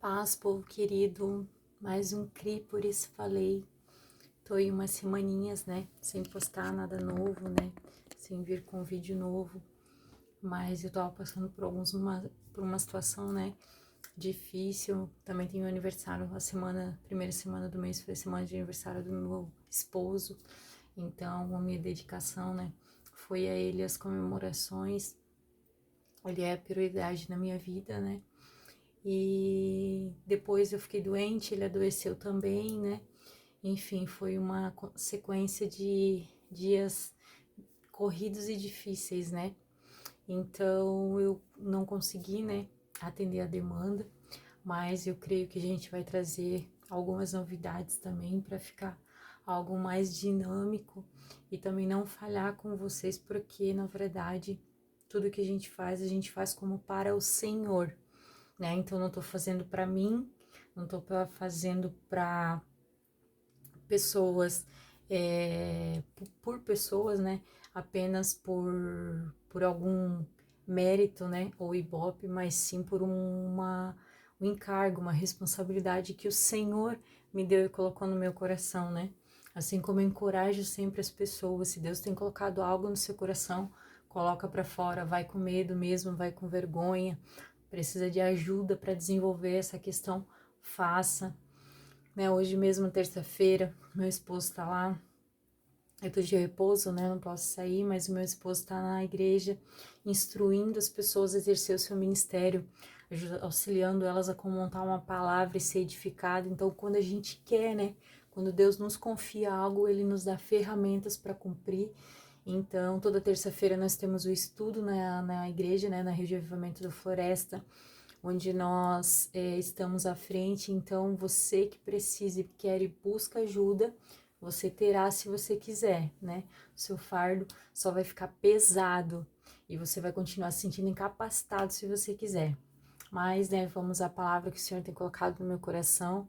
Paz, povo querido, mais um CRI, por isso falei. Tô aí umas semaninhas, né, sem postar nada novo, né, sem vir com vídeo novo, mas eu tava passando por uma situação, né, difícil. Também tem meu aniversário, primeira semana do mês foi a semana de aniversário do meu esposo, então a minha dedicação, né, foi a ele as comemorações. Ele é a prioridade na minha vida, né, e depois eu fiquei doente, ele adoeceu também, né? Enfim, foi uma sequência de dias corridos e difíceis, né? Então eu não consegui, né, atender a demanda, mas eu creio que a gente vai trazer algumas novidades também para ficar algo mais dinâmico e também não falhar com vocês, porque na verdade tudo que a gente faz como para o Senhor, né? Então não tô fazendo para mim, não tô fazendo para pessoas, por pessoas, né? Apenas por algum mérito, né? Ou ibope, mas sim por um encargo, uma responsabilidade que o Senhor me deu e colocou no meu coração, né? Assim como eu encorajo sempre as pessoas, se Deus tem colocado algo no seu coração, coloca para fora, vai com medo mesmo, vai com vergonha, precisa de ajuda para desenvolver essa questão, faça, né? Hoje mesmo, terça-feira, meu esposo tá lá, eu tô de repouso, né? Não posso sair, mas o meu esposo tá na igreja instruindo as pessoas a exercer o seu ministério, auxiliando elas a como montar uma palavra e ser edificado. Então, quando a gente quer, né? Quando Deus nos confia algo, Ele nos dá ferramentas para cumprir. Então, toda terça-feira nós temos o estudo na igreja, né? Na Rede de Avivamento da Floresta, onde nós estamos à frente. Então, você que precisa e quer e busca ajuda, você terá se você quiser, né? O seu fardo só vai ficar pesado e você vai continuar se sentindo incapacitado se você quiser. Mas, né, vamos à palavra que o Senhor tem colocado no meu coração.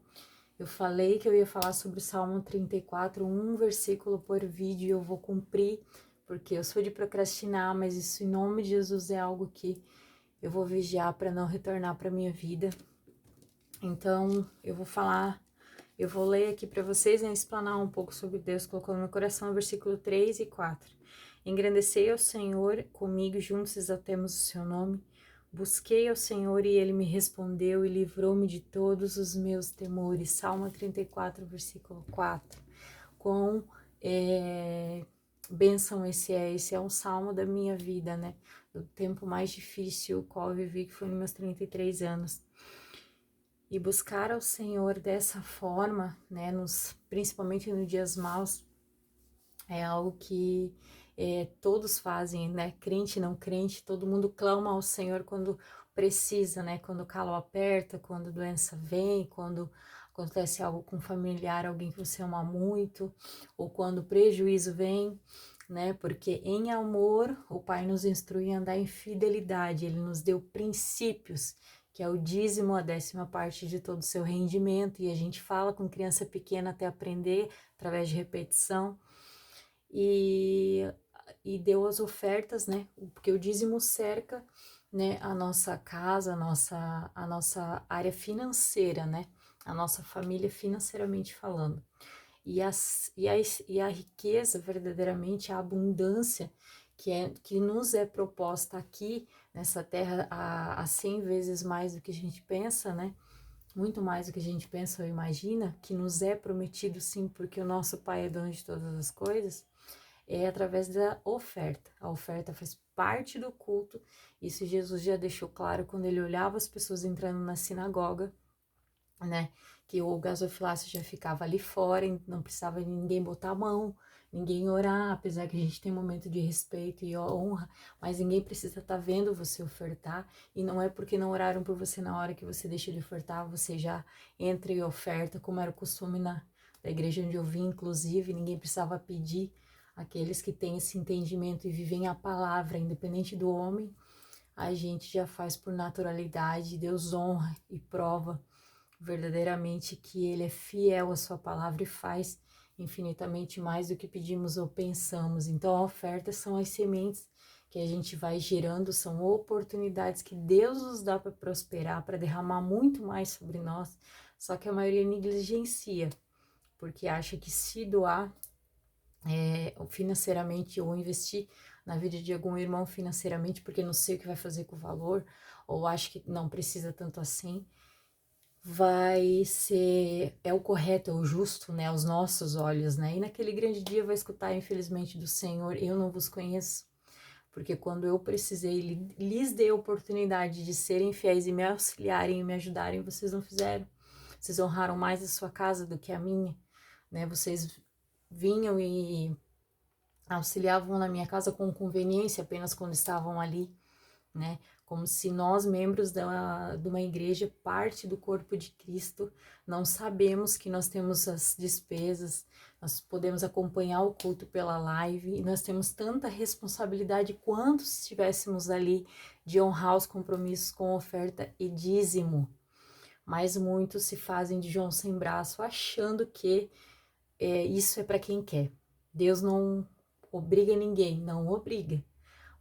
Eu falei que eu ia falar sobre o Salmo 34, um versículo por vídeo, e eu vou cumprir, porque eu sou de procrastinar, mas isso em nome de Jesus é algo que eu vou vigiar para não retornar para minha vida. Então, eu vou ler aqui para vocês, né, explanar um pouco sobre Deus colocou no meu coração, versículo 3 e 4. Engrandecei ao Senhor, comigo juntos exaltemos o seu nome. Busquei ao Senhor e ele me respondeu e livrou-me de todos os meus temores. Salmo 34, versículo 4. Quão bênção esse é um salmo da minha vida, né? Do tempo mais difícil, o qual eu vivi, que foi nos meus 33 anos. E buscar ao Senhor dessa forma, né, principalmente nos dias maus, é algo que todos fazem, né, crente e não crente, todo mundo clama ao Senhor quando precisa, né, quando o calo aperta, quando a doença vem, quando acontece algo com um familiar, alguém que você ama muito, ou quando o prejuízo vem, né, porque em amor o Pai nos instrui a andar em fidelidade, Ele nos deu princípios, que é o dízimo, a 10ª parte de todo o seu rendimento, e a gente fala com criança pequena até aprender, através de repetição, e, e deu as ofertas, né? Porque o dízimo cerca, né, a nossa casa, a nossa área financeira, né? A nossa família financeiramente falando. E a riqueza, verdadeiramente, a abundância que nos é proposta aqui nessa terra a 100 vezes mais do que a gente pensa, né? Muito mais do que a gente pensa ou imagina, que nos é prometido sim, porque o nosso Pai é dono de todas as coisas, é através da oferta. A oferta faz parte do culto. Isso Jesus já deixou claro quando ele olhava as pessoas entrando na sinagoga, né? Que o gasofilácio já ficava ali fora, não precisava ninguém botar a mão, ninguém orar, apesar que a gente tem um momento de respeito e honra, mas ninguém precisa estar vendo você ofertar, e não é porque não oraram por você na hora que você deixa de ofertar, você já entra e oferta, como era o costume da igreja onde eu vim, inclusive, ninguém precisava pedir. Aqueles que têm esse entendimento e vivem a palavra, independente do homem, a gente já faz por naturalidade. Deus honra e prova verdadeiramente que Ele é fiel à sua palavra e faz infinitamente mais do que pedimos ou pensamos. Então a oferta são as sementes que a gente vai gerando são oportunidades que Deus nos dá para prosperar, para derramar muito mais sobre nós, só que a maioria negligencia, porque acha que se doar financeiramente ou investir na vida de algum irmão financeiramente, porque não sei o que vai fazer com o valor, ou acho que não precisa tanto assim, vai ser, é o correto, é o justo, né, aos nossos olhos, né, e naquele grande dia vai escutar, infelizmente, do Senhor, eu não vos conheço, porque quando eu precisei, lhes dei a oportunidade de serem fiéis e me auxiliarem e me ajudarem, vocês não fizeram, vocês honraram mais a sua casa do que a minha, né, vocês vinham e auxiliavam na minha casa com conveniência apenas quando estavam ali, né? Como se nós, membros de uma igreja, parte do corpo de Cristo, não sabemos que nós temos as despesas, nós podemos acompanhar o culto pela live e nós temos tanta responsabilidade quanto se estivéssemos ali de honrar os compromissos com oferta e dízimo. Mas muitos se fazem de João sem braço, achando que isso é para quem quer. Deus não obriga ninguém, não obriga.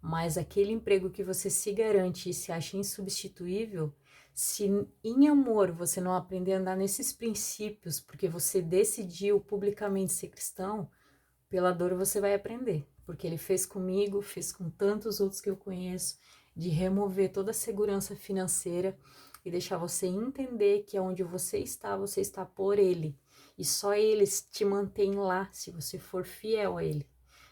Mas aquele emprego que você se garante e se acha insubstituível, se em amor você não aprender a andar nesses princípios, porque você decidiu publicamente ser cristão, pela dor você vai aprender. Porque ele fez comigo, fez com tantos outros que eu conheço, de remover toda a segurança financeira e deixar você entender que onde você está por ele. E só ele te mantém lá se você for fiel a ele.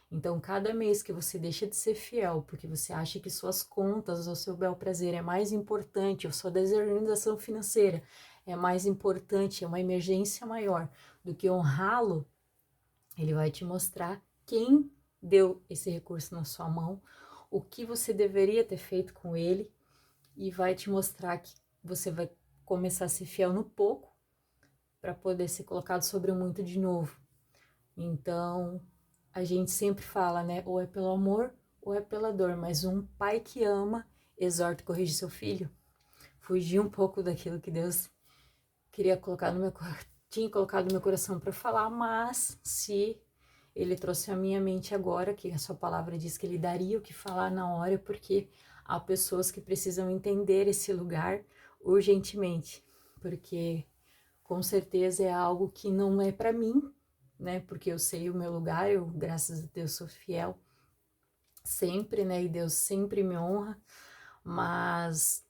Então, cada mês que você deixa de ser fiel, porque você acha que suas contas ou seu bel prazer é mais importante, ou sua desorganização financeira é mais importante, é uma emergência maior do que honrá-lo, ele vai te mostrar quem deu esse recurso na sua mão, o que você deveria ter feito com ele, e vai te mostrar que você vai começar a ser fiel no pouco para poder ser colocado sobre o muito de novo. Então, a gente sempre fala, né? Ou é pelo amor ou é pela dor, mas um pai que ama exorta e corrige seu filho. Fugir um pouco daquilo que Deus queria colocar no meu tinha colocado no meu coração para falar, mas se ele trouxe à minha mente agora que a sua palavra diz que ele daria o que falar na hora, porque há pessoas que precisam entender esse lugar urgentemente, porque com certeza é algo que não é para mim, né? Porque eu sei o meu lugar, eu, graças a Deus, sou fiel sempre, né? E Deus sempre me honra, mas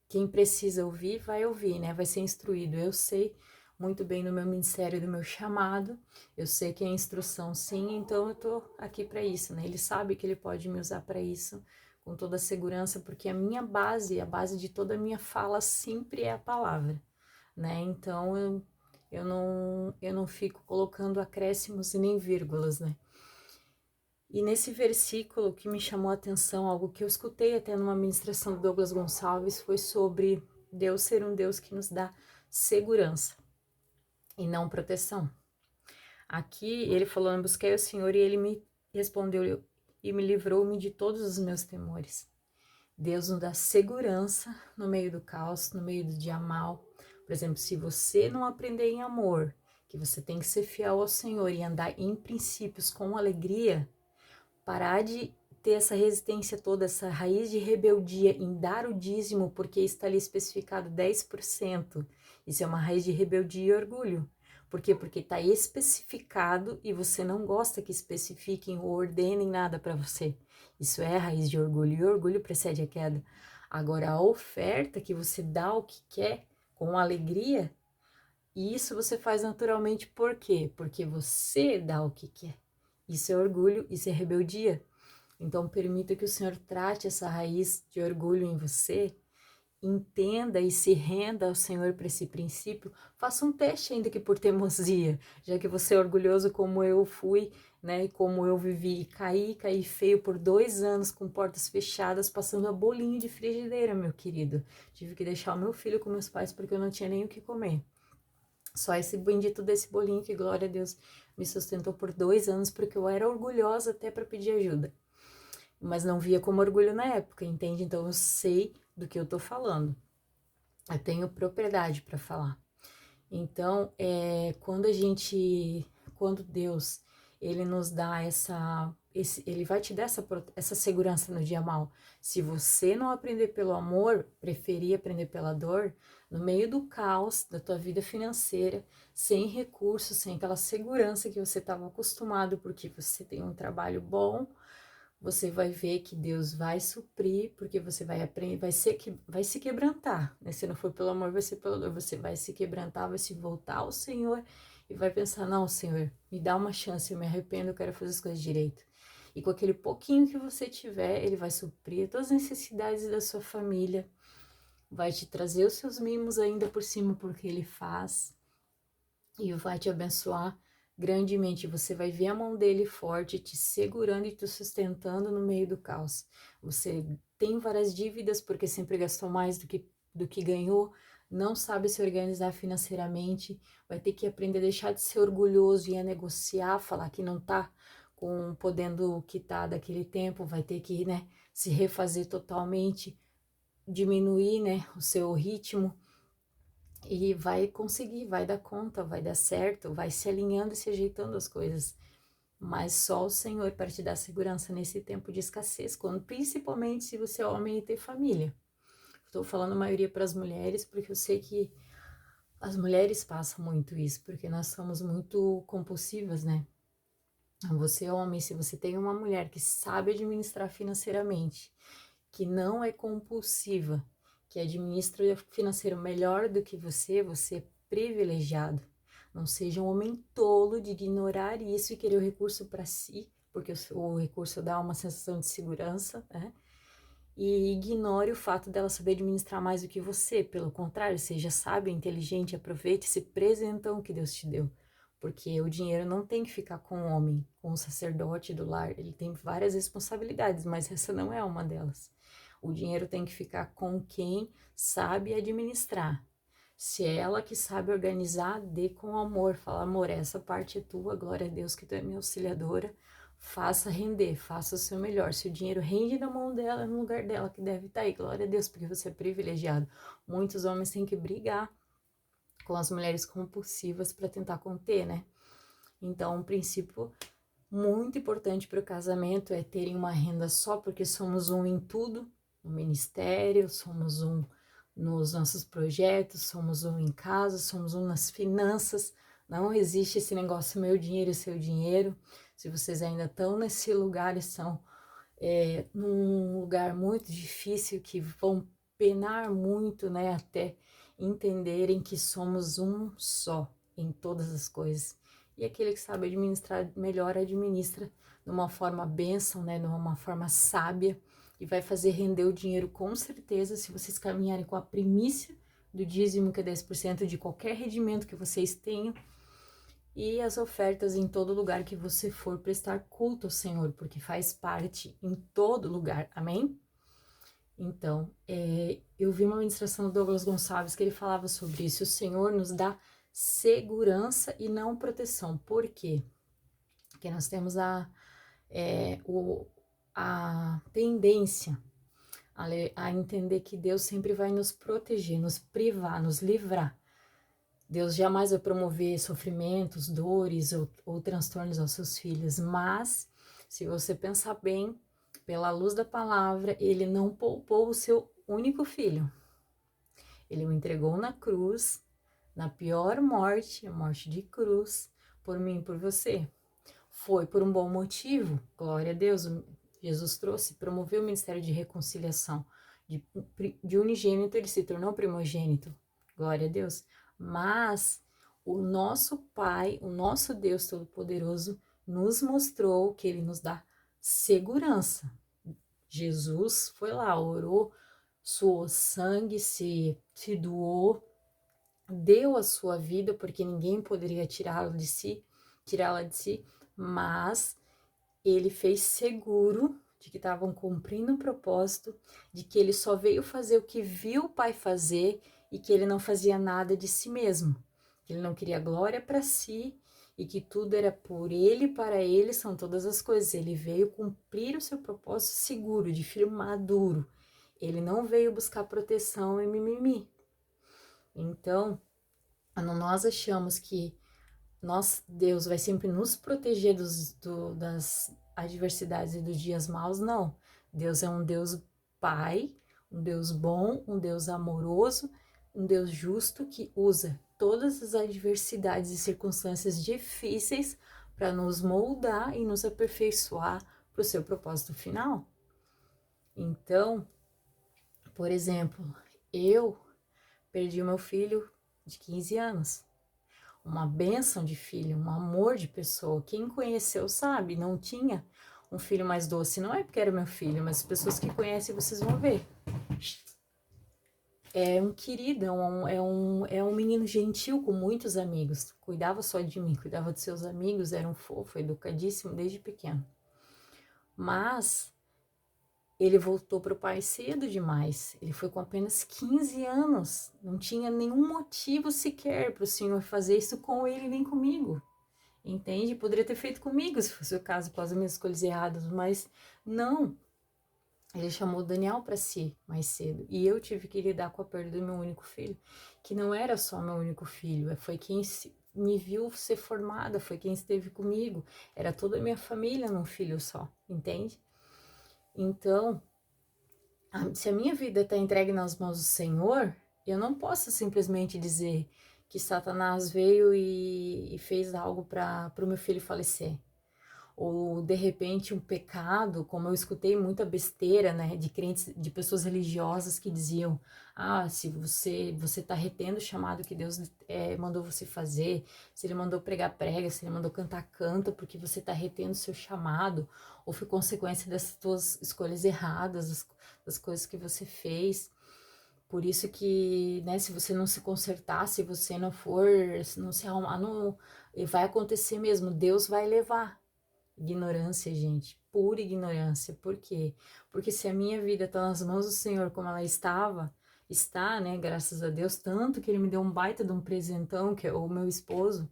quem precisa ouvir, vai ouvir, né? Vai ser instruído. Eu sei muito bem do meu ministério, do meu chamado, eu sei que é instrução, sim, então eu tô aqui para isso, né? Ele sabe que ele pode me usar para isso com toda a segurança, porque a minha base, a base de toda a minha fala sempre é a palavra, né? Então eu não fico colocando acréscimos e nem vírgulas, né? E nesse versículo que me chamou a atenção, algo que eu escutei até numa ministração do Douglas Gonçalves, foi sobre Deus ser um Deus que nos dá segurança e não proteção. Aqui ele falou: eu busquei o Senhor e ele me respondeu e me livrou-me de todos os meus temores. Deus nos dá segurança no meio do caos, no meio do dia mal. Por exemplo, se você não aprender em amor, que você tem que ser fiel ao Senhor e andar em princípios com alegria, parar de ter essa resistência toda, essa raiz de rebeldia em dar o dízimo, porque está ali especificado 10%. Isso é uma raiz de rebeldia e orgulho. Por quê? Porque está especificado e você não gosta que especifiquem ou ordenem nada para você. Isso é a raiz de orgulho, e o orgulho precede a queda. Agora, a oferta que você dá o que quer, com alegria, isso você faz naturalmente. Por quê? Porque você dá o que quer. Isso é orgulho, isso é rebeldia. Então, permita que o Senhor trate essa raiz de orgulho em você, entenda e se renda ao Senhor para esse princípio. Faça um teste, ainda que por teimosia, já que você é orgulhoso como eu fui, né, e como eu vivi, e caí feio por 2 anos com portas fechadas, passando a bolinho de frigideira, meu querido. Tive que deixar o meu filho com meus pais porque eu não tinha nem o que comer. Só esse bendito desse bolinho que, glória a Deus, me sustentou por 2 anos, porque eu era orgulhosa até para pedir ajuda. Mas não via como orgulho na época, entende? Então eu sei do que eu tô falando. Eu tenho propriedade para falar. Então, quando Deus, ele nos dá ele vai te dar essa segurança no dia mal. Se você não aprender pelo amor, preferir aprender pela dor, no meio do caos da tua vida financeira, sem recursos, sem aquela segurança que você estava acostumado, porque você tem um trabalho bom, você vai ver que Deus vai suprir, porque você vai aprender, vai se quebrantar, né? Se não for pelo amor, vai ser pela dor, você vai se quebrantar, vai se voltar ao Senhor e vai pensar, não, Senhor, me dá uma chance, eu me arrependo, eu quero fazer as coisas direito. E com aquele pouquinho que você tiver, ele vai suprir todas as necessidades da sua família, vai te trazer os seus mimos ainda por cima, porque ele faz, e vai te abençoar grandemente. Você vai ver a mão dele forte, te segurando e te sustentando no meio do caos. Você tem várias dívidas porque sempre gastou mais do que ganhou, não sabe se organizar financeiramente, vai ter que aprender a deixar de ser orgulhoso e a negociar, falar que não tá podendo quitar daquele tempo, vai ter que, né, se refazer totalmente, diminuir, né, o seu ritmo, e vai conseguir, vai dar conta, vai dar certo, vai se alinhando e se ajeitando as coisas. Mas só o Senhor para te dar segurança nesse tempo de escassez, principalmente se você é homem e tem família. Estou falando a maioria para as mulheres, porque eu sei que as mulheres passam muito isso, porque nós somos muito compulsivas, né? Você, homem, se você tem uma mulher que sabe administrar financeiramente, que não é compulsiva, que administra o financeiro melhor do que você é privilegiado. Não seja um homem tolo de ignorar isso e querer o recurso para si, porque o recurso dá uma sensação de segurança, né? E ignore o fato dela saber administrar mais do que você. Pelo contrário, seja sábio, inteligente, aproveite esse presentão que Deus te deu. Porque o dinheiro não tem que ficar com o homem, com o sacerdote do lar. Ele tem várias responsabilidades, mas essa não é uma delas. O dinheiro tem que ficar com quem sabe administrar. Se é ela que sabe organizar, dê com amor. Fala, amor, essa parte é tua, glória a Deus que tu é minha auxiliadora. Faça render, faça o seu melhor. Se o dinheiro rende na mão dela, no lugar dela, que deve estar aí, glória a Deus, porque você é privilegiado. Muitos homens têm que brigar com as mulheres compulsivas para tentar conter, né? Então, um princípio muito importante para o casamento é terem uma renda só, porque somos um em tudo, no ministério, somos um nos nossos projetos, somos um em casa, somos um nas finanças. Não existe esse negócio meu dinheiro e seu dinheiro. Se vocês ainda estão nesse lugar, estão num lugar muito difícil, que vão penar muito, né, até entenderem que somos um só em todas as coisas. E aquele que sabe administrar melhor, administra de uma forma bênção, né, de uma forma sábia, e vai fazer render o dinheiro com certeza, se vocês caminharem com a primícia do dízimo, que é 10% de qualquer rendimento que vocês tenham, e as ofertas em todo lugar que você for prestar culto ao Senhor, porque faz parte em todo lugar, amém? Então, eu vi uma ministração do Douglas Gonçalves que ele falava sobre isso. O Senhor nos dá segurança e não proteção. Por quê? Porque nós temos a tendência a entender que Deus sempre vai nos proteger, nos privar, nos livrar. Deus jamais vai promover sofrimentos, dores ou transtornos aos seus filhos, mas se você pensar bem, pela luz da palavra, ele não poupou o seu único filho. Ele o entregou na cruz, na pior morte, a morte de cruz, por mim e por você. Foi por um bom motivo, glória a Deus. Jesus trouxe, promoveu o ministério de reconciliação. De unigênito, ele se tornou primogênito, glória a Deus. Mas o nosso Pai, o nosso Deus Todo-Poderoso, nos mostrou que ele nos dá segurança. Jesus foi lá, orou, suou sangue, se doou, deu a sua vida, porque ninguém poderia tirá-la de si, mas ele fez seguro de que estavam cumprindo o propósito, de que ele só veio fazer o que viu o Pai fazer e que ele não fazia nada de si mesmo, que ele não queria glória para si e que tudo era por ele, para ele são todas as coisas. Ele veio cumprir o seu propósito seguro, de filho maduro. Ele não veio buscar proteção e mimimi. Então, quando nós achamos que Deus vai sempre nos proteger adversidades e dos dias maus, não. Deus é um Deus Pai, um Deus bom, um Deus amoroso, um Deus justo que usa todas as adversidades e circunstâncias difíceis para nos moldar e nos aperfeiçoar para o seu propósito final. Então, por exemplo, eu perdi o meu filho de 15 anos. Uma bênção de filho, um amor de pessoa. Quem conheceu sabe, não tinha um filho mais doce. Não é porque era meu filho, mas as pessoas que conhecem vocês vão ver. É um querido, é um menino gentil com muitos amigos. Cuidava só de mim, cuidava dos seus amigos, era um fofo, educadíssimo desde pequeno. Mas ele voltou para o pai cedo demais. Ele foi com apenas 15 anos. Não tinha nenhum motivo sequer para o Senhor fazer isso com ele nem comigo. Entende? Poderia ter feito comigo, se fosse o caso, com as minhas escolhas erradas, mas não. Ele chamou Daniel para si mais cedo. E eu tive que lidar com a perda do meu único filho, que não era só meu único filho, foi quem me viu ser formada, foi quem esteve comigo. Era toda a minha família num filho só, entende? Então, se a minha vida está entregue nas mãos do Senhor, eu não posso simplesmente dizer que Satanás veio e fez algo para o meu filho falecer. Ou de repente um pecado, como eu escutei muita besteira, né, de crentes, de pessoas religiosas que diziam: ah, se você está retendo o chamado que Deus mandou você fazer, se Ele mandou pregar, prega, se Ele mandou cantar, canta, porque você está retendo o seu chamado, ou foi consequência dessas suas escolhas erradas, das coisas que você fez. Por isso que, né, se você não se consertar, se você não for, se não se arrumar, não, vai acontecer mesmo, Deus vai levar. Ignorância, gente, pura ignorância. Por quê? Porque se a minha vida está nas mãos do Senhor como ela está, né, graças a Deus, tanto que Ele me deu um baita de um presentão, que é o meu esposo,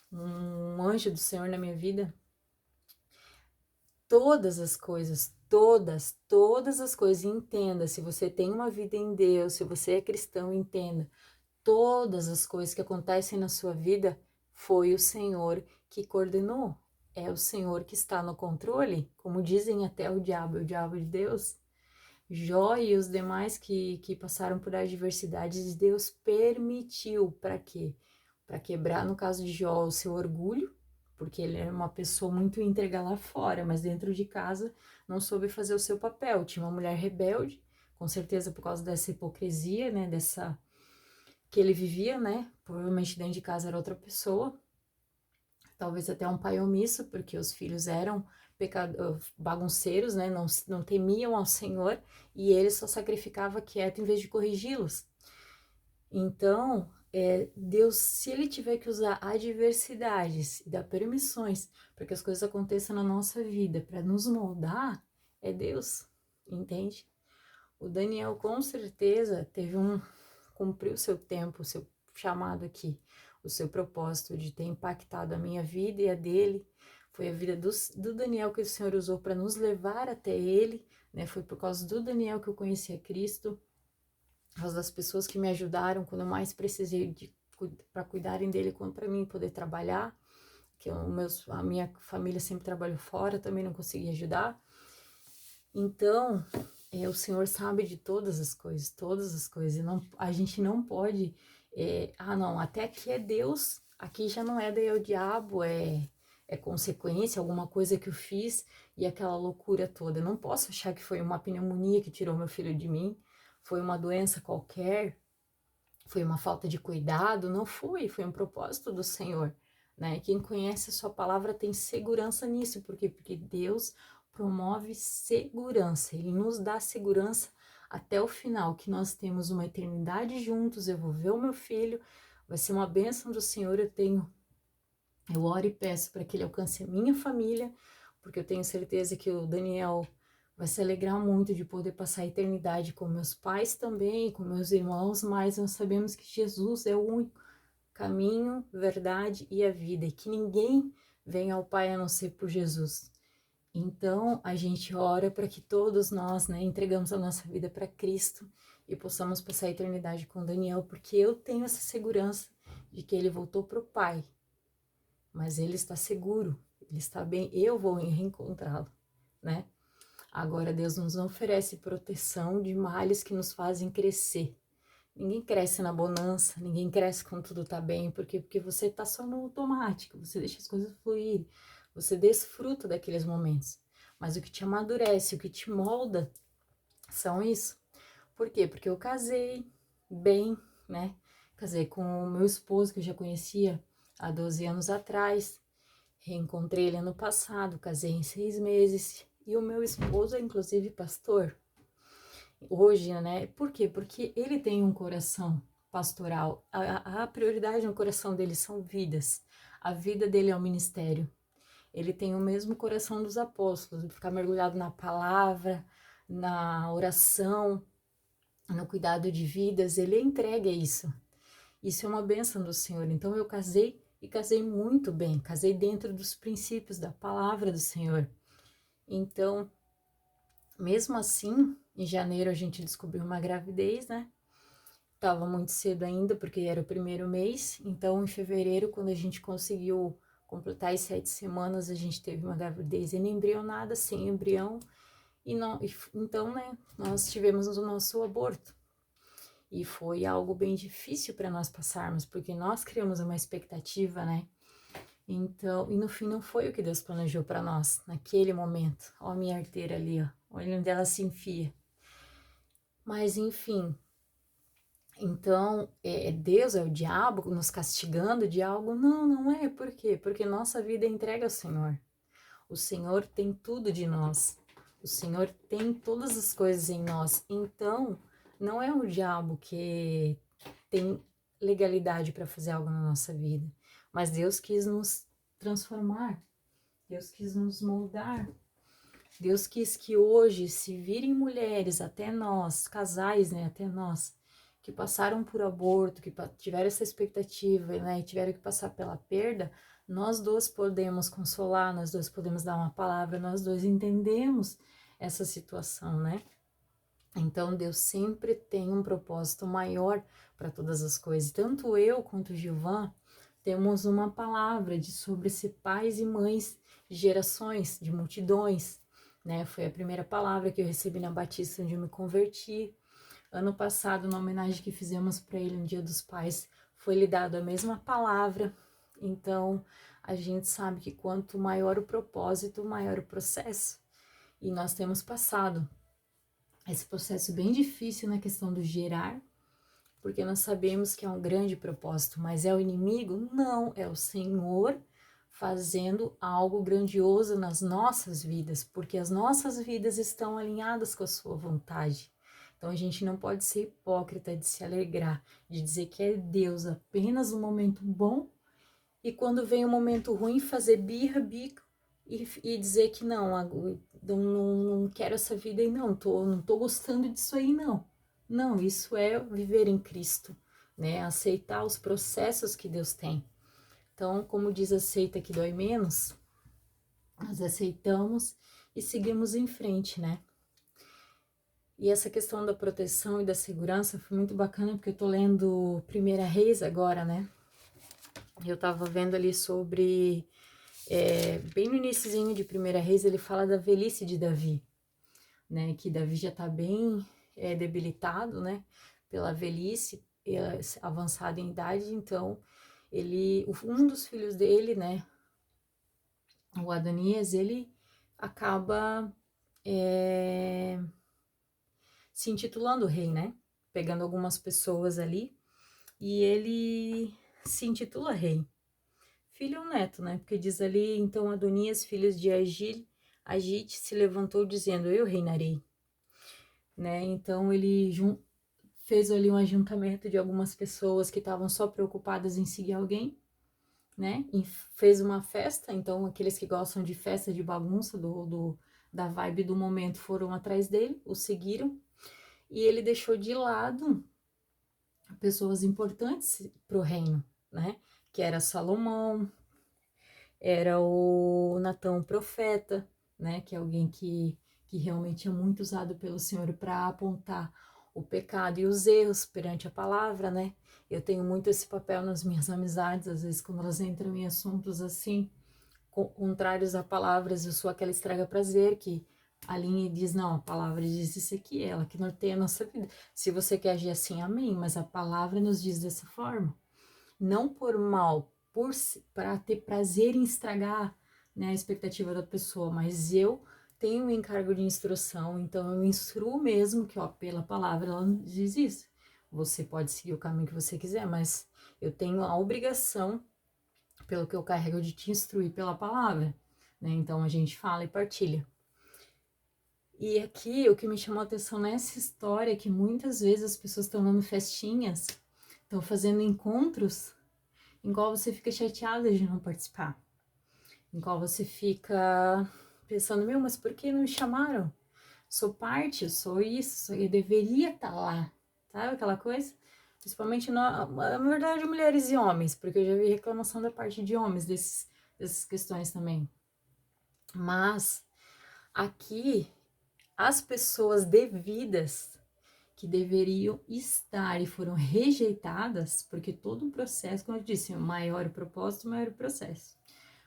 um anjo do Senhor na minha vida. Todas as coisas, todas as coisas, entenda, se você tem uma vida em Deus, se você é cristão, entenda, todas as coisas que acontecem na sua vida, foi o Senhor que coordenou. É o Senhor que está no controle, como dizem até o diabo de Deus. Jó e os demais que passaram por adversidades, Deus permitiu. Para quê? Para quebrar, no caso de Jó, o seu orgulho, porque ele era uma pessoa muito íntegra lá fora, mas dentro de casa não soube fazer o seu papel. Tinha uma mulher rebelde, com certeza por causa dessa hipocrisia, né, dessa que ele vivia, né? Provavelmente dentro de casa era outra pessoa, talvez até um pai omisso, porque os filhos eram bagunceiros, né? Não temiam ao Senhor e ele só sacrificava quieto em vez de corrigi-los. Então, Deus, se ele tiver que usar adversidades e dar permissões para que as coisas aconteçam na nossa vida, para nos moldar, é Deus, entende? O Daniel com certeza cumpriu o seu tempo, o seu chamado aqui, o seu propósito de ter impactado a minha vida e a dele. Foi a vida do Daniel que o Senhor usou para nos levar até ele, né? Foi por causa do Daniel que eu conheci a Cristo, por causa das pessoas que me ajudaram quando eu mais precisei para cuidarem dele, quanto para mim poder trabalhar, que a minha família sempre trabalhou fora, também não conseguia ajudar. Então, o Senhor sabe de todas as coisas, e a gente não pode, não, até aqui é Deus, aqui já não é daí é o diabo, é consequência, alguma coisa que eu fiz e aquela loucura toda. Eu não posso achar que foi uma pneumonia que tirou meu filho de mim, foi uma doença qualquer, foi uma falta de cuidado, não foi um propósito do Senhor, né? Quem conhece a sua palavra tem segurança nisso, por quê? Porque Deus promove segurança, Ele nos dá segurança até o final, que nós temos uma eternidade juntos, eu vou ver o meu filho, vai ser uma bênção do Senhor, eu oro e peço para que Ele alcance a minha família, porque eu tenho certeza que o Daniel vai se alegrar muito de poder passar a eternidade com meus pais também, com meus irmãos, mas nós sabemos que Jesus é o único caminho, verdade e a vida, e que ninguém vem ao Pai a não ser por Jesus. Então, a gente ora para que todos nós, né, entregamos a nossa vida para Cristo e possamos passar a eternidade com Daniel, porque eu tenho essa segurança de que ele voltou para o Pai, mas ele está seguro, ele está bem, eu vou reencontrá-lo, né? Agora, Deus nos oferece proteção de males que nos fazem crescer. Ninguém cresce na bonança, ninguém cresce quando tudo tá bem, porque você tá só no automático, você deixa as coisas fluírem, você desfruta daqueles momentos. Mas o que te amadurece, o que te molda, são isso. Por quê? Porque eu casei bem, né? Casei com o meu esposo, que eu já conhecia há 12 anos atrás. Reencontrei ele ano passado, casei em 6 meses. E o meu esposo é, inclusive, pastor. Hoje, né? Por quê? Porque ele tem um coração pastoral. A prioridade no coração dele são vidas. A vida dele é o ministério. Ele tem o mesmo coração dos apóstolos, de ficar mergulhado na palavra, na oração, no cuidado de vidas. Ele entrega isso. Isso é uma bênção do Senhor. Então eu casei e casei muito bem. Casei dentro dos princípios da palavra do Senhor. Então, mesmo assim, em janeiro a gente descobriu uma gravidez, né? Tava muito cedo ainda, porque era o primeiro mês. Então, em fevereiro, quando a gente conseguiu completar as 7 semanas, a gente teve uma gravidez inembrionada, sem embrião. E não, então, né, nós tivemos o nosso aborto. E foi algo bem difícil para nós passarmos, porque nós criamos uma expectativa, né? Então, e no fim não foi o que Deus planejou para nós, naquele momento. Ó a minha arteira ali, ó. Olha onde ela se enfia. Mas, enfim, então, Deus é o diabo nos castigando de algo? Não, não é. Por quê? Porque nossa vida é entregue ao Senhor. O Senhor tem tudo de nós. O Senhor tem todas as coisas em nós. Então, não é o diabo que tem legalidade para fazer algo na nossa vida. Mas Deus quis nos transformar. Deus quis nos moldar. Deus quis que hoje se virem mulheres, até nós, casais, né, até nós, que passaram por aborto, que tiveram essa expectativa, né, e tiveram que passar pela perda, nós dois podemos consolar, nós dois podemos dar uma palavra, nós dois entendemos essa situação, né? Então Deus sempre tem um propósito maior para todas as coisas. Tanto eu quanto o Gilvan temos uma palavra sobre ser pais e mães de gerações, de multidões, né? Foi a primeira palavra que eu recebi na Batista onde eu me converti. Ano passado, na homenagem que fizemos para ele no Dia dos Pais, foi lhe dado a mesma palavra. Então, a gente sabe que quanto maior o propósito, maior o processo. E nós temos passado esse processo bem difícil na questão do gerar, porque nós sabemos que é um grande propósito, mas é o inimigo? Não, é o Senhor fazendo algo grandioso nas nossas vidas, porque as nossas vidas estão alinhadas com a sua vontade. Então a gente não pode ser hipócrita de se alegrar, de dizer que é Deus apenas um momento bom e quando vem um momento ruim fazer birra, bico e dizer que não quero essa vida aí não tô gostando disso aí não. Não, isso é viver em Cristo, né? Aceitar os processos que Deus tem. Então, como diz aceita que dói menos, nós aceitamos e seguimos em frente, né? E essa questão da proteção e da segurança foi muito bacana, porque eu tô lendo Primeira Reis agora, né? Eu tava vendo ali sobre, bem no iniciozinho de Primeira Reis, ele fala da velhice de Davi, né? Que Davi já tá bem debilitado, né? Pela velhice, avançado em idade, então um dos filhos dele, né? O Adonias, ele acaba se intitulando rei, né? Pegando algumas pessoas ali e ele se intitula rei. Filho ou neto, né? Porque diz ali, então Adonias, filhos de Agite, se levantou dizendo, eu reinarei, né? Então ele fez ali um ajuntamento de algumas pessoas que estavam só preocupadas em seguir alguém, né? E fez uma festa, então aqueles que gostam de festa, de bagunça, da vibe do momento foram atrás dele, o seguiram, e ele deixou de lado pessoas importantes para o reino, né? Que era Salomão, era o Natão profeta, né? Que é alguém que realmente é muito usado pelo Senhor para apontar o pecado e os erros perante a palavra, né? Eu tenho muito esse papel nas minhas amizades, às vezes quando elas entram em assuntos assim, contrários a palavras. Eu sou aquela estraga prazer que a linha diz, não, a palavra diz isso aqui, ela que norteia a nossa vida. Se você quer agir assim, amém, mas a palavra nos diz dessa forma. Não por mal, para ter prazer em estragar, né, a expectativa da pessoa, mas eu tenho um encargo de instrução, então eu instruo mesmo que, ó, pela palavra ela diz isso. Você pode seguir o caminho que você quiser, mas eu tenho a obrigação, pelo que eu carrego, de te instruir pela palavra, né? Então a gente fala e partilha. E aqui o que me chamou a atenção nessa história é que muitas vezes as pessoas estão dando festinhas, estão fazendo encontros em qual você fica chateada de não participar, em qual você fica pensando, meu, mas por que não me chamaram? Sou parte, eu sou isso, eu deveria estar lá, sabe aquela coisa? Principalmente, na verdade, mulheres e homens, porque eu já vi reclamação da parte de homens dessas questões também. Mas aqui, as pessoas devidas que deveriam estar e foram rejeitadas, porque todo o processo, como eu disse, maior o propósito, maior o processo.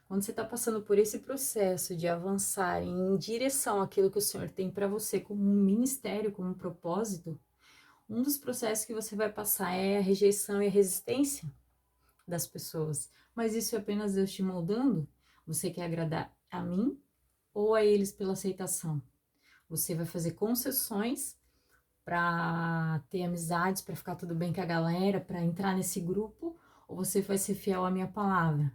Quando você está passando por esse processo de avançar em direção àquilo que o Senhor tem para você como um ministério, como um propósito, um dos processos que você vai passar é a rejeição e a resistência das pessoas. Mas isso é apenas Deus te moldando? Você quer agradar a mim ou a eles pela aceitação? Você vai fazer concessões para ter amizades, para ficar tudo bem com a galera, para entrar nesse grupo, ou você vai ser fiel à minha palavra?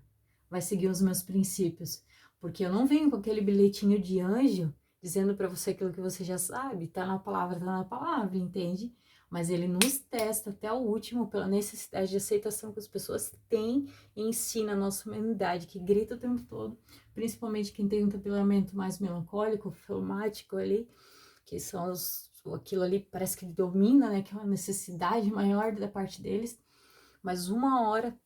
Vai seguir os meus princípios? Porque eu não venho com aquele bilhetinho de anjo dizendo para você aquilo que você já sabe, tá na palavra, entende? Mas ele nos testa até o último pela necessidade de aceitação que as pessoas têm em si na nossa humanidade, que grita o tempo todo, principalmente quem tem um temperamento mais melancólico, fleumático ali, que são aquilo ali parece que domina, né, que é uma necessidade maior da parte deles, mas uma hora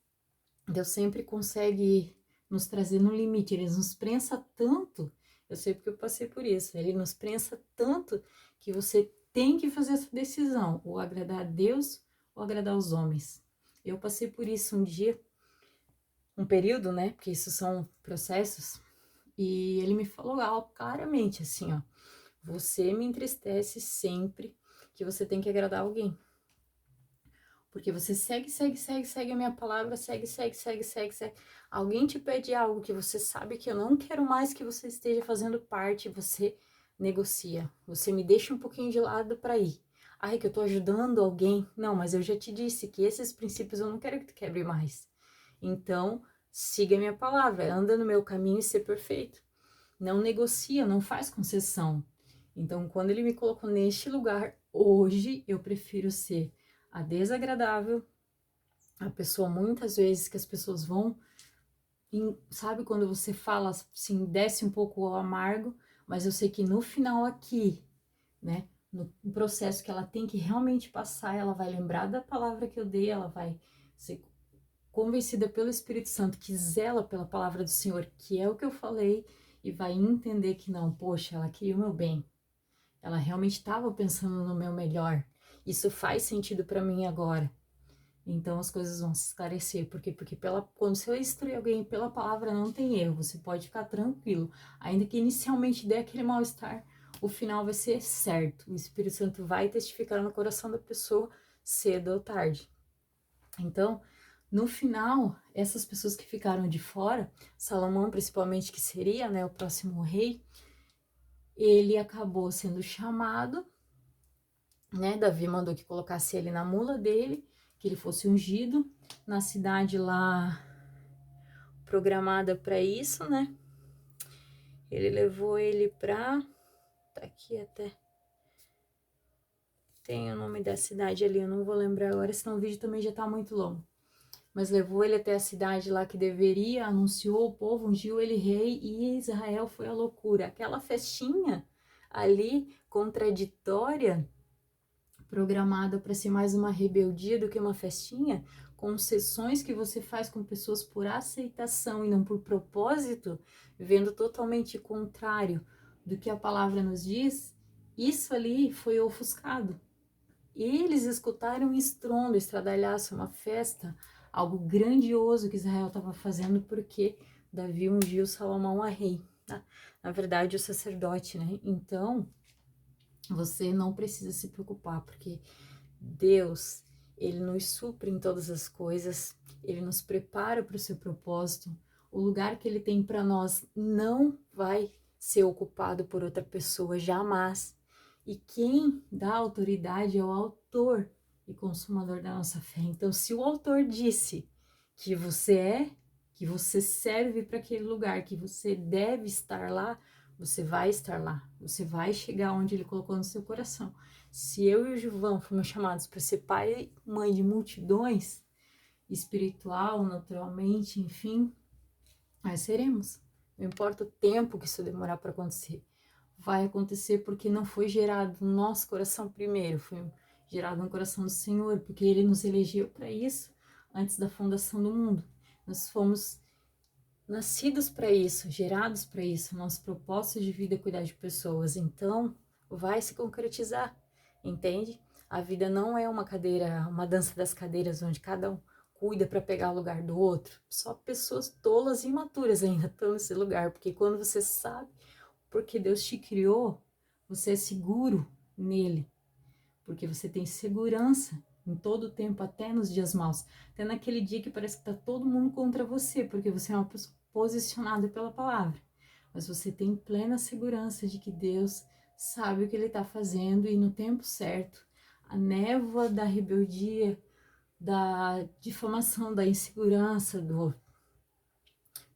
Deus sempre consegue nos trazer no limite, ele nos prensa tanto, eu sei porque eu passei por isso, ele nos prensa tanto que você tem que fazer essa decisão, ou agradar a Deus ou agradar os homens. Eu passei por isso um dia, um período, né, porque isso são processos, e ele me falou algo claramente, assim, ó, você me entristece sempre que você tem que agradar alguém. Porque você segue a minha palavra, segue. Alguém te pede algo que você sabe que eu não quero mais que você esteja fazendo parte, você negocia. Você me deixa um pouquinho de lado para ir. Ai, que eu tô ajudando alguém. Não, mas eu já te disse que esses princípios eu não quero que tu quebre mais. Então, siga a minha palavra, anda no meu caminho e ser perfeito. Não negocia, não faz concessão. Então, quando ele me colocou neste lugar, hoje eu prefiro ser a desagradável, a pessoa muitas vezes que as pessoas vão, sabe quando você fala assim, desce um pouco o amargo, mas eu sei que no final aqui, né, no processo que ela tem que realmente passar, ela vai lembrar da palavra que eu dei, ela vai ser convencida pelo Espírito Santo, que zela pela palavra do Senhor, que é o que eu falei, e vai entender que não, poxa, ela queria o meu bem, ela realmente estava pensando no meu melhor, isso faz sentido para mim agora. Então as coisas vão se esclarecer, porque quando você instruir alguém pela palavra não tem erro, você pode ficar tranquilo, ainda que inicialmente dê aquele mal-estar, o final vai ser certo, o Espírito Santo vai testificar no coração da pessoa cedo ou tarde. Então, no final, essas pessoas que ficaram de fora, Salomão principalmente, que seria, né, o próximo rei, ele acabou sendo chamado, né, Davi mandou que colocasse ele na mula dele, que ele fosse ungido na cidade lá programada para isso, né? Ele levou ele pra, tá aqui até, tem o nome da cidade ali, eu não vou lembrar agora, senão o vídeo também já tá muito longo. Mas levou ele até a cidade lá que deveria, anunciou o povo, ungiu ele rei e Israel foi a loucura. Aquela festinha ali, contraditória, programada para ser mais uma rebeldia do que uma festinha, concessões que você faz com pessoas por aceitação e não por propósito, vendo totalmente contrário do que a palavra nos diz, isso ali foi ofuscado. Eles escutaram um estrondo, estradalhaço, uma festa, algo grandioso que Israel estava fazendo, porque Davi ungiu Salomão a rei, tá? Na verdade, o sacerdote, né? Então, você não precisa se preocupar, porque Deus, ele nos supre em todas as coisas, ele nos prepara para o seu propósito. O lugar que ele tem para nós não vai ser ocupado por outra pessoa, jamais. E quem dá autoridade é o autor e consumador da nossa fé. Então, se o autor disse que que você serve para aquele lugar, que você deve estar lá, você vai estar lá. Você vai chegar onde ele colocou no seu coração. Se eu e o Gilvão fomos chamados para ser pai e mãe de multidões, espiritual, naturalmente, enfim, nós seremos. Não importa o tempo que isso demorar para acontecer. Vai acontecer porque não foi gerado no nosso coração primeiro, foi gerado no coração do Senhor, porque Ele nos elegeu para isso antes da fundação do mundo. Nós fomos nascidos para isso, gerados para isso. Nosso propósito de vida é cuidar de pessoas. Então, vai se concretizar, entende? A vida não é uma cadeira, uma dança das cadeiras onde cada um cuida para pegar o lugar do outro. Só pessoas tolas e imaturas ainda estão nesse lugar, porque quando você sabe porque Deus te criou, você é seguro nele, porque você tem segurança em todo o tempo, até nos dias maus, até naquele dia que parece que tá todo mundo contra você, porque você é uma pessoa posicionada pela palavra, mas você tem plena segurança de que Deus sabe o que ele está fazendo e no tempo certo, a névoa da rebeldia, da difamação, da insegurança,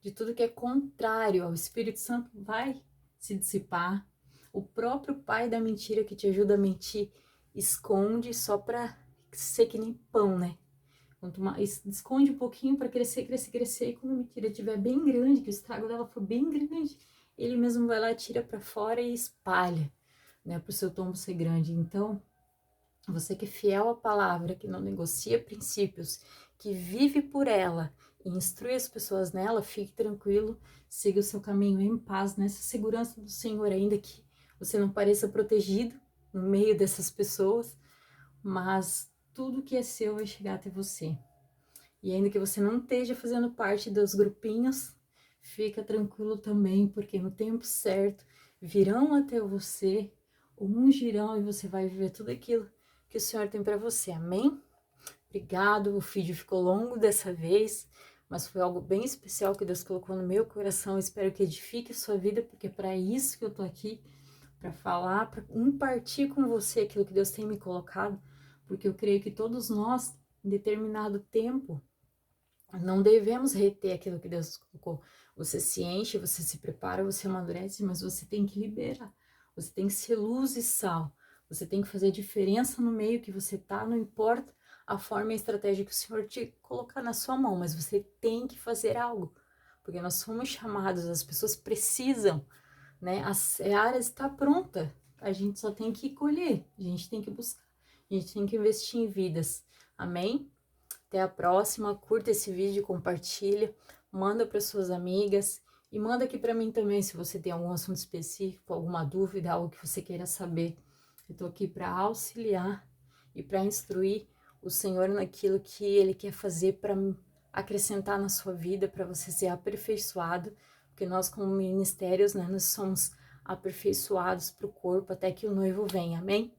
de tudo que é contrário ao Espírito Santo vai se dissipar. O próprio pai da mentira que te ajuda a mentir esconde só para ser que nem pão, né? Quanto mais, esconde um pouquinho para crescer, crescer, crescer, e quando a mentira estiver bem grande, que o estrago dela for bem grande, ele mesmo vai lá, tira para fora e espalha, né, para o seu tombo ser grande. Então, você que é fiel à palavra, que não negocia princípios, que vive por ela e instrui as pessoas nela, fique tranquilo, siga o seu caminho em paz, nessa segurança do Senhor, ainda que você não pareça protegido no meio dessas pessoas, mas tudo que é seu vai chegar até você. E ainda que você não esteja fazendo parte dos grupinhos, fica tranquilo também, porque no tempo certo virão até você, ungirão e você vai viver tudo aquilo que o Senhor tem para você. Amém? Obrigado, o vídeo ficou longo dessa vez, mas foi algo bem especial que Deus colocou no meu coração. Espero que edifique a sua vida, porque é para isso que eu tô aqui, para falar, para compartilhar com você aquilo que Deus tem me colocado, porque eu creio que todos nós, em determinado tempo, não devemos reter aquilo que Deus colocou. Você se enche, você se prepara, você amadurece, mas você tem que liberar. Você tem que ser luz e sal. Você tem que fazer diferença no meio que você tá, não importa a forma e a estratégia que o Senhor te colocar na sua mão, mas você tem que fazer algo, porque nós somos chamados, as pessoas precisam, né? A seara está pronta, a gente só tem que colher, a gente tem que buscar, a gente tem que investir em vidas. Amém? Até a próxima, curta esse vídeo, compartilha, manda para suas amigas e manda aqui para mim também se você tem algum assunto específico, alguma dúvida, algo que você queira saber. Eu tô aqui para auxiliar e para instruir o Senhor naquilo que Ele quer fazer para acrescentar na sua vida, para você ser aperfeiçoado, porque nós como ministérios, né, nós somos aperfeiçoados para o corpo até que o noivo venha, amém?